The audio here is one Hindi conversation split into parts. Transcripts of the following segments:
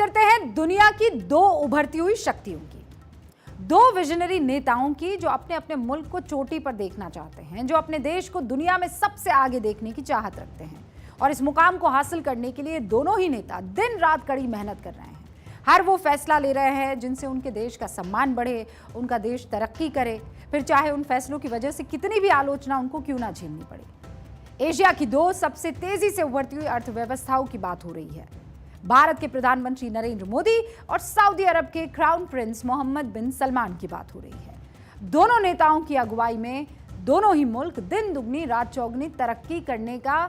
करते हैं दुनिया की दो उभरती हुई शक्तियों की, दो विजनरी नेताओं की जो अपने अपने मुल्क को चोटी पर देखना चाहते हैं, जो अपने देश को दुनिया में सबसे आगे देखने की चाहत रखते हैं। और इस मुकाम को हासिल करने के लिए दोनों ही नेता दिन रात कड़ी मेहनत कर रहे हैं। हर वो फैसला ले रहे हैं जिनसे उनके देश का सम्मान बढ़े, उनका देश तरक्की करे, फिर चाहे उन फैसलों की वजह से कितनी भी आलोचना उनको क्यों ना झेलनी पड़े। एशिया की दो सबसे तेजी से उभरती हुई अर्थव्यवस्थाओं की बात हो रही है। भारत के प्रधानमंत्री नरेंद्र मोदी और सऊदी अरब के क्राउन प्रिंस मोहम्मद बिन सलमान की बात हो रही है। दोनों नेताओं की अगुवाई में दोनों ही मुल्क दिन दुगनी रात चौगनी तरक्की करने का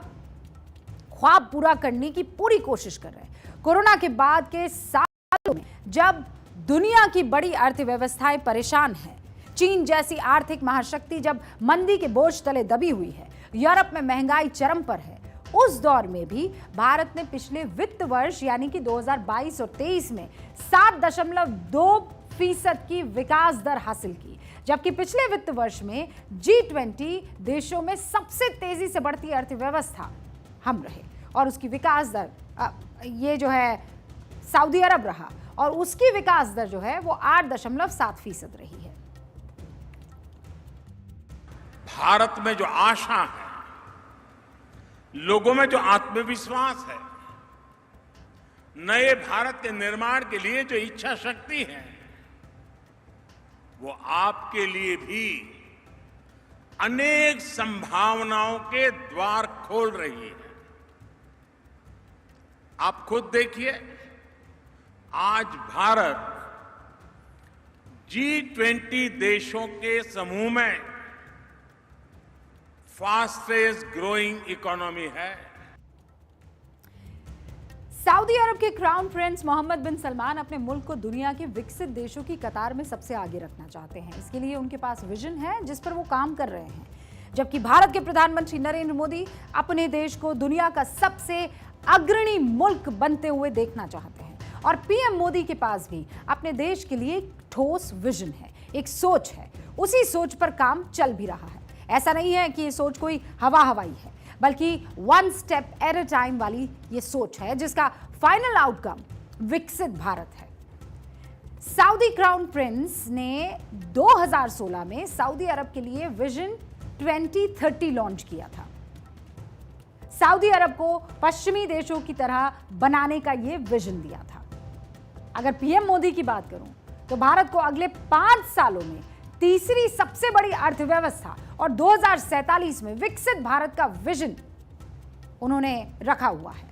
ख्वाब पूरा करने की पूरी कोशिश कर रहे हैं। कोरोना के बाद के सालों में जब दुनिया की बड़ी अर्थव्यवस्थाएं परेशान हैं, चीन जैसी आर्थिक महाशक्ति जब मंदी के बोझ तले दबी हुई है, यूरोप में महंगाई चरम पर है, उस दौर में भी भारत ने पिछले वित्त वर्ष यानी कि 2022 और 23 में 7.2% की विकास दर हासिल की, जबकि पिछले वित्त वर्ष में G20 देशों में सबसे तेजी से बढ़ती अर्थव्यवस्था हम रहे और उसकी विकास दर ये जो है सऊदी अरब रहा और उसकी विकास दर जो है वो 8.7% रही है। भारत में जो आशा है, लोगों में जो आत्मविश्वास है, नए भारत के निर्माण के लिए जो इच्छा शक्ति है, वो आपके लिए भी अनेक संभावनाओं के द्वार खोल रही है। आप खुद देखिए, आज भारत G20 देशों के समूह में फास्टेस्ट ग्रोइंग इकोनॉमी है। सऊदी अरब के क्राउन प्रिंस मोहम्मद बिन सलमान अपने मुल्क को दुनिया के विकसित देशों की कतार में सबसे आगे रखना चाहते हैं। इसके लिए उनके पास विजन है जिस पर वो काम कर रहे हैं, जबकि भारत के प्रधानमंत्री नरेंद्र मोदी अपने देश को दुनिया का सबसे अग्रणी मुल्क बनते हुए देखना चाहते हैं। और पीएम मोदी के पास भी अपने देश के लिए एक ठोस विजन है, एक सोच है, उसी सोच पर काम चल भी रहा है। ऐसा नहीं है कि ये सोच कोई हवा हवाई है, बल्कि one step at a time वाली ये सोच है जिसका फाइनल आउटकम विकसित भारत है। सऊदी क्राउन प्रिंस ने 2016 में सऊदी अरब के लिए विजन 2030 लॉन्च किया था। सऊदी अरब को पश्चिमी देशों की तरह बनाने का ये विजन दिया था। अगर पीएम मोदी की बात करूं तो भारत को अगले 5 सालों में तीसरी सबसे बड़ी अर्थव्यवस्था और 2047 में विकसित भारत का विजन उन्होंने रखा हुआ है।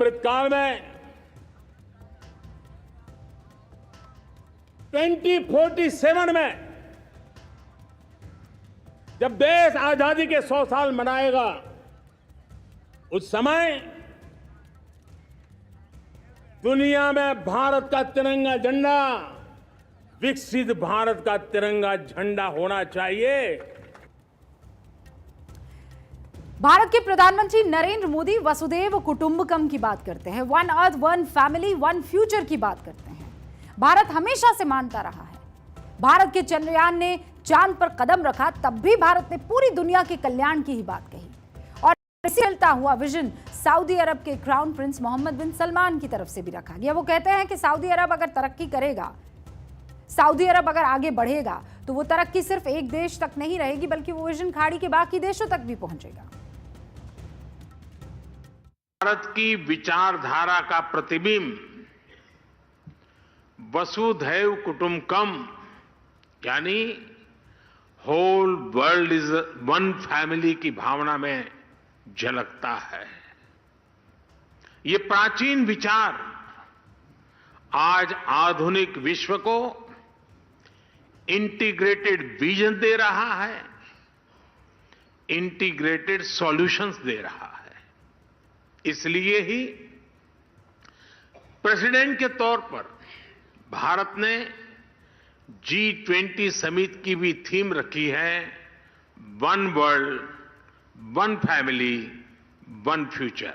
काल में 2047 में जब देश आजादी के 100 साल मनाएगा, उस समय दुनिया में भारत का तिरंगा झंडा विकसित भारत का तिरंगा झंडा होना चाहिए। भारत के प्रधानमंत्री नरेंद्र मोदी वसुधैव कुटुंबकम की बात करते हैं, one earth one family one future की बात करते हैं। भारत हमेशा से मानता रहा है। भारत के चंद्रयान ने चांद पर कदम रखा, तब भी भारत ने पूरी दुनिया के कल्याण की ही बात कही। और इसी चलता हुआ विजन सऊदी अरब के क्राउन प्रिंस मोहम्मद बिन सलमान की तरफ से भी रखा गया। वो कहते हैं कि सऊदी अरब अगर तरक्की करेगा, सऊदी अरब अगर आगे बढ़ेगा, तो वो तरक्की सिर्फ एक देश तक नहीं रहेगी, बल्कि वो विजन खाड़ी के बाकी देशों तक भी पहुंचेगा। भारत की विचारधारा का प्रतिबिंब वसुधैव कुटुंबकम यानी whole world is one family की भावना में झलकता है। ये प्राचीन विचार आज आधुनिक विश्व को इंटीग्रेटेड विजन दे रहा है, इंटीग्रेटेड सॉल्यूशंस दे रहा है। इसलिए ही प्रेसिडेंट के तौर पर भारत ने G20 समिट की भी थीम रखी है, one world one family one future.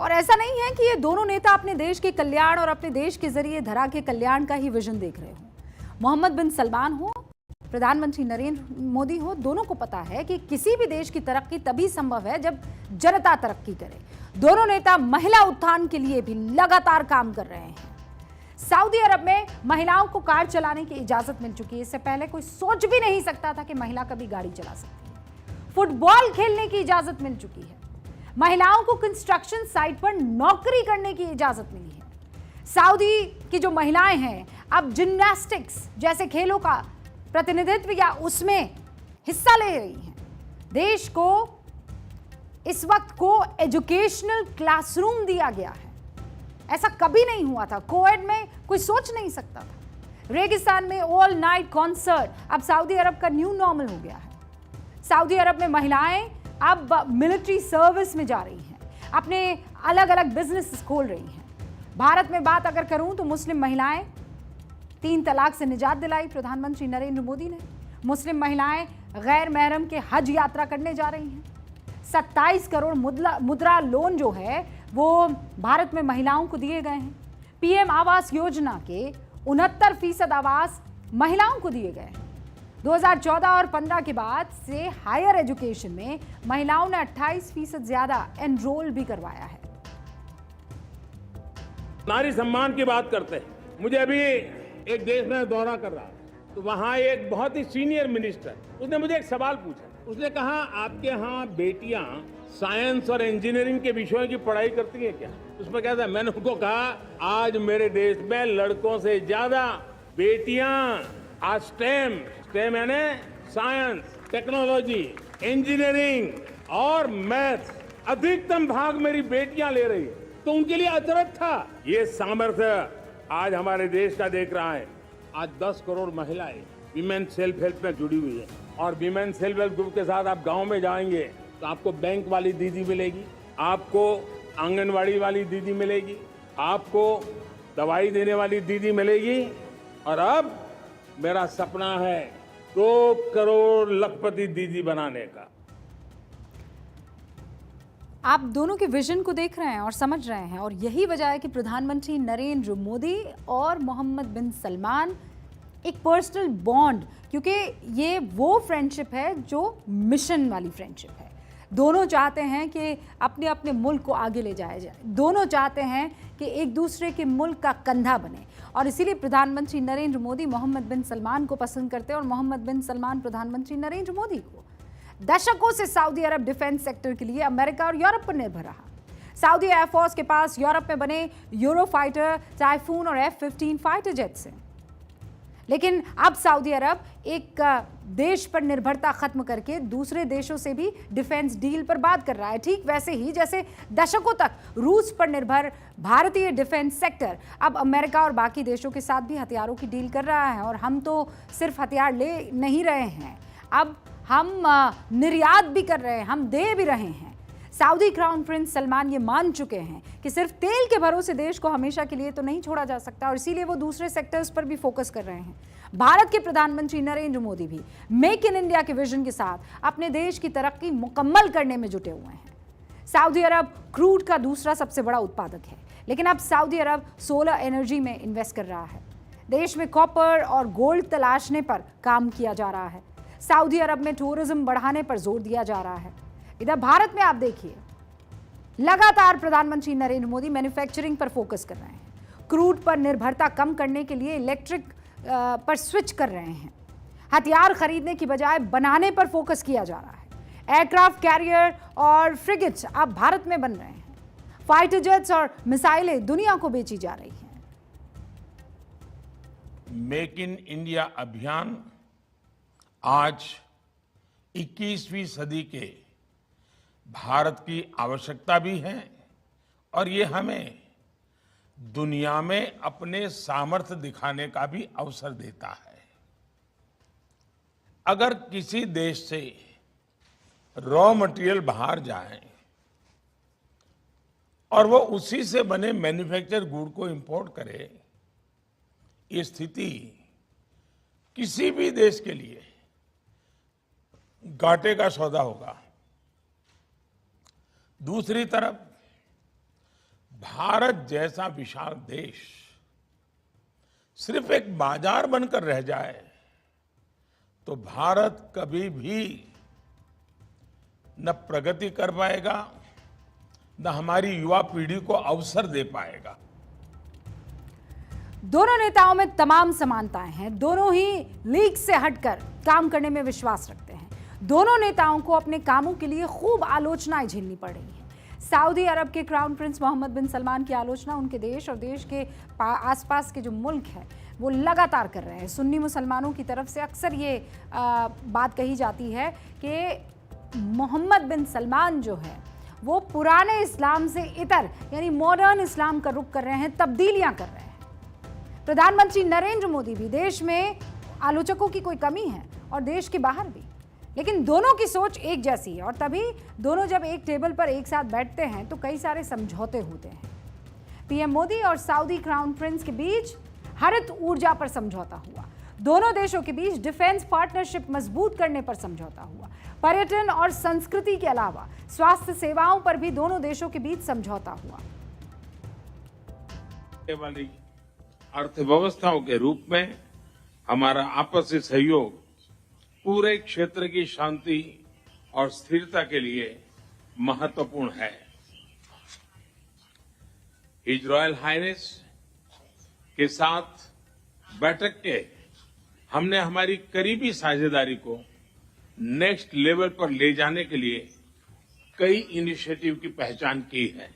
और ऐसा नहीं है कि ये दोनों नेता अपने देश के कल्याण और अपने देश के जरिए धरा के कल्याण का ही विजन देख रहे हो। मोहम्मद बिन सलमान हो, प्रधानमंत्री नरेंद्र मोदी हो, दोनों को पता है कि किसी भी देश की तरक्की तभी संभव है जब जनता तरक्की करे। दोनों नेता महिला उत्थान के लिए भी लगातार काम कर रहे हैं। सऊदी अरब में महिलाओं को कार चलाने की इजाजत मिल चुकी है। इससे पहले कोई सोच भी नहीं सकता था कि महिला कभी गाड़ी चला सकती है। फुटबॉल खेलने की इजाजत मिल चुकी है। महिलाओं को कंस्ट्रक्शन साइट पर नौकरी करने की इजाजत मिली है। सऊदी की जो महिलाएं हैं अब जिम्नास्टिक्स जैसे खेलों का प्रतिनिधित्व या उसमें हिस्सा ले रही हैं। देश को इस वक्त को एजुकेशनल क्लासरूम दिया गया है। ऐसा कभी नहीं हुआ था। कोविड में कोई सोच नहीं सकता था। रेगिस्तान में ऑल नाइट कॉन्सर्ट अब सऊदी अरब का न्यू नॉर्मल हो गया है। सऊदी अरब में महिलाएं अब मिलिट्री सर्विस में जा रही हैं, अपने अलग अलग बिजनेस खोल रही हैं। भारत में बात अगर करूं तो मुस्लिम महिलाएं 3 तलाक से निजात दिलाई प्रधानमंत्री नरेंद्र मोदी ने। मुस्लिम महिलाएं गैर महरम के हज यात्रा करने जा रही हैं। 27 करोड़ मुद्रा लोन जो है वो भारत में महिलाओं को दिए गए हैं। पीएम आवास योजना के 69% आवास महिलाओं को दिए गए हैं। 2014 और 15 के बाद से हायर एजुकेशन में महिलाओं ने 28% ज्यादा एनरोल भी करवाया है। नारी सम्मान की बात करते हैं। मुझे अभी एक देश में दौरा कर रहा था तो वहां एक बहुत ही सीनियर मिनिस्टर, उसने मुझे एक सवाल पूछा। उसने कहा आपके यहाँ बेटियां साइंस और इंजीनियरिंग के विषयों की पढ़ाई करती हैं क्या? उसमें क्या था, मैंने उनको कहा आज मेरे देश में लड़कों से ज्यादा बेटियां आज स्टेम यानी साइंस, टेक्नोलॉजी, इंजीनियरिंग और मैथ्स अधिकतम भाग मेरी बेटियां ले रही है। तो उनके लिए अचरज था। ये सामर्थ्य आज हमारे देश का देख रहा है। आज 10 करोड़ महिलाएं विमेन सेल्फ हेल्प में जुड़ी हुई है और विमेन सेल्फ हेल्प ग्रुप के साथ आप गांव में जाएंगे तो आपको बैंक वाली दीदी मिलेगी, आपको आंगनवाड़ी वाली दीदी मिलेगी, आपको दवाई देने वाली दीदी मिलेगी। और अब मेरा सपना है 2 करोड़ लखपति दीदी बनाने का। आप दोनों के विजन को देख रहे हैं और समझ रहे हैं और यही वजह है कि प्रधानमंत्री नरेंद्र मोदी और मोहम्मद बिन सलमान एक पर्सनल बॉन्ड, क्योंकि ये वो फ्रेंडशिप है जो मिशन वाली फ्रेंडशिप है। दोनों चाहते हैं कि अपने अपने मुल्क को आगे ले जाया जाए। दोनों चाहते हैं कि एक दूसरे के मुल्क का कंधा बने और इसीलिए प्रधानमंत्री नरेंद्र मोदी मोहम्मद बिन सलमान को पसंद करते हैं और मोहम्मद बिन सलमान प्रधानमंत्री नरेंद्र मोदी को। दशकों से सऊदी अरब डिफेंस सेक्टर के लिए अमेरिका और यूरोप पर निर्भर रहा। सऊदी एयरफोर्स के पास यूरोप में बने यूरोफाइटर, टाइफून और F-15 फाइटर जेट्स हैं। लेकिन अब सऊदी अरब एक देश पर निर्भरता खत्म करके दूसरे देशों से भी डिफेंस डील पर बात कर रहा है। ठीक वैसे ही जैसे दशकों तक रूस पर निर्भर भारतीय डिफेंस सेक्टर अब अमेरिका और बाकी देशों के साथ भी हथियारों की डील कर रहा है। और हम तो सिर्फ हथियार ले नहीं रहे हैं, अब हम निर्यात भी कर रहे हैं, हम दे भी रहे हैं। सऊदी क्राउन प्रिंस सलमान ये मान चुके हैं कि सिर्फ तेल के भरोसे देश को हमेशा के लिए तो नहीं छोड़ा जा सकता और इसीलिए वो दूसरे सेक्टर्स पर भी फोकस कर रहे हैं। भारत के प्रधानमंत्री नरेंद्र मोदी भी मेक इन इंडिया के विजन के साथ अपने देश की तरक्की मुकम्मल करने में जुटे हुए हैं। सऊदी अरब क्रूड का दूसरा सबसे बड़ा उत्पादक है, लेकिन अब सऊदी अरब सोलर एनर्जी में इन्वेस्ट कर रहा है। देश में कॉपर और गोल्ड तलाशने पर काम किया जा रहा है। सऊदी अरब में टूरिज्म बढ़ाने पर जोर दिया जा रहा है। इधर भारत में आप देखिए लगातार प्रधानमंत्री नरेंद्र मोदी मैन्युफैक्चरिंग पर फोकस कर रहे हैं। क्रूड पर निर्भरता कम करने के लिए इलेक्ट्रिक पर स्विच कर रहे हैं। हथियार खरीदने की बजाय बनाने पर फोकस किया जा रहा है। एयरक्राफ्ट कैरियर और फ्रिगेट्स अब भारत में बन रहे हैं। फाइटर जेट्स और मिसाइलें दुनिया को बेची जा रही हैं। मेक इन इंडिया अभियान आज 21वीं सदी के भारत की आवश्यकता भी है और ये हमें दुनिया में अपने सामर्थ्य दिखाने का भी अवसर देता है। अगर किसी देश से रॉ मटेरियल बाहर जाए और वो उसी से बने मैन्युफैक्चर गुड को इंपोर्ट करे, ये स्थिति किसी भी देश के लिए घाटे का सौदा होगा। दूसरी तरफ भारत जैसा विशाल देश सिर्फ एक बाजार बनकर रह जाए तो भारत कभी भी न प्रगति कर पाएगा, न हमारी युवा पीढ़ी को अवसर दे पाएगा। दोनों नेताओं में तमाम समानताएं हैं। दोनों ही लीग से हटकर काम करने में विश्वास रखते हैं। दोनों नेताओं को अपने कामों के लिए खूब आलोचनाएं झेलनी पड़ रही हैं। सऊदी अरब के क्राउन प्रिंस मोहम्मद बिन सलमान की आलोचना उनके देश और देश के आसपास के जो मुल्क हैं वो लगातार कर रहे हैं। सुन्नी मुसलमानों की तरफ से अक्सर ये बात कही जाती है कि मोहम्मद बिन सलमान जो है वो पुराने इस्लाम से इतर यानी मॉडर्न इस्लाम का रुख कर रहे हैं, तब्दीलियां कर रहे हैं। प्रधानमंत्री नरेंद्र मोदी भी, देश में आलोचकों की कोई कमी है और देश के बाहर भी, लेकिन दोनों की सोच एक जैसी है और तभी दोनों जब एक टेबल पर एक साथ बैठते हैं तो कई सारे समझौते होते हैं। पीएम मोदी और सऊदी क्राउन प्रिंस के बीच हरित ऊर्जा पर समझौता हुआ। दोनों देशों के बीच डिफेंस पार्टनरशिप मजबूत करने पर समझौता हुआ। पर्यटन और संस्कृति के अलावा स्वास्थ्य सेवाओं पर भी दोनों देशों के बीच समझौता हुआ। वाली अर्थव्यवस्थाओं के रूप में हमारा आपसी सहयोग पूरे क्षेत्र की शांति और स्थिरता के लिए महत्वपूर्ण है। हिज रॉयल हाइनेस के साथ बैठक के हमने हमारी करीबी साझेदारी को नेक्स्ट लेवल पर ले जाने के लिए कई इनिशिएटिव की पहचान की है।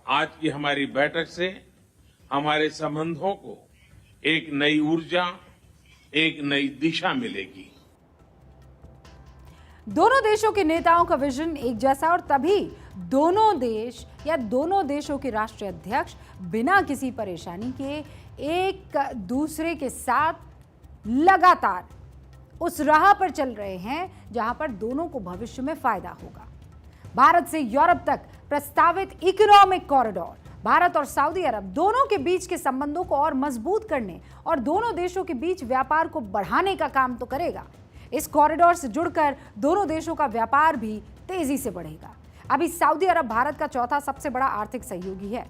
आज की हमारी बैठक से हमारे संबंधों को एक नई ऊर्जा, एक नई दिशा मिलेगी। दोनों देशों के नेताओं का विजन एक जैसा और तभी दोनों देश या दोनों देशों के राष्ट्रीय अध्यक्ष बिना किसी परेशानी के एक दूसरे के साथ लगातार उस राह पर चल रहे हैं जहां पर दोनों को भविष्य में फायदा होगा। भारत से यूरोप तक प्रस्तावित इकोनॉमिक कॉरिडोर भारत और सऊदी अरब दोनों के बीच के संबंधों को और मजबूत करने और दोनों देशों के बीच व्यापार को बढ़ाने का काम तो करेगा। इस कॉरिडोर से जुड़कर दोनों देशों का व्यापार भी तेजी से बढ़ेगा। अभी सऊदी अरब भारत का चौथा सबसे बड़ा आर्थिक सहयोगी है।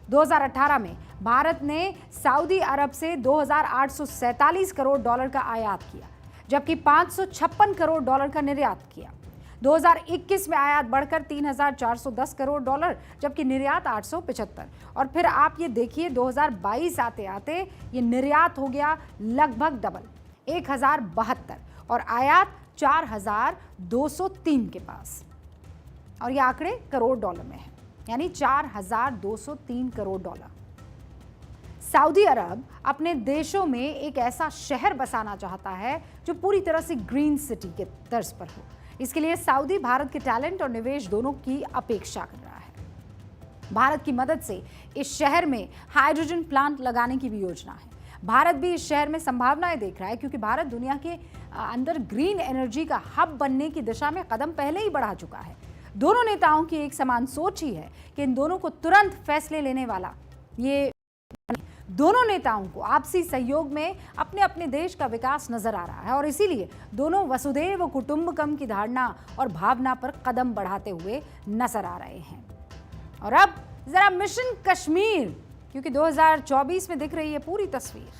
2018 में भारत ने सऊदी अरब से 2,847 करोड़ डॉलर का आयात किया, जबकि 556 करोड़ डॉलर का निर्यात किया। 2021 में आयात बढ़कर 3,410 करोड़ डॉलर, जबकि निर्यात 875। और फिर आप ये देखिए 2022 आते आते ये निर्यात हो गया लगभग डबल, 1,072 और आयात 4,203 के पास। और ये आंकड़े करोड़ डॉलर में है, यानी 4,203 करोड़ डॉलर। सऊदी अरब अपने देशों में एक ऐसा शहर बसाना चाहता है जो पूरी तरह से ग्रीन सिटी के तर्ज पर हो। इसके लिए सऊदी भारत के टैलेंट और निवेश दोनों की अपेक्षा कर रहा है। भारत की मदद से इस शहर में हाइड्रोजन प्लांट लगाने की भी योजना है। भारत भी इस शहर में संभावनाएं देख रहा है क्योंकि भारत दुनिया के अंदर ग्रीन एनर्जी का हब बनने की दिशा में कदम पहले ही बढ़ा चुका है। दोनों नेताओं की एक समान सोच ही है कि इन दोनों को तुरंत फैसले लेने वाला ये दोनों नेताओं को आपसी सहयोग में अपने अपने देश का विकास नजर आ रहा है और इसीलिए दोनों वसुधैव कुटुंबकम की धारणा और भावना पर कदम बढ़ाते हुए नजर आ रहे हैं। और अब जरा मिशन कश्मीर, क्योंकि 2024 में दिख रही है पूरी तस्वीर।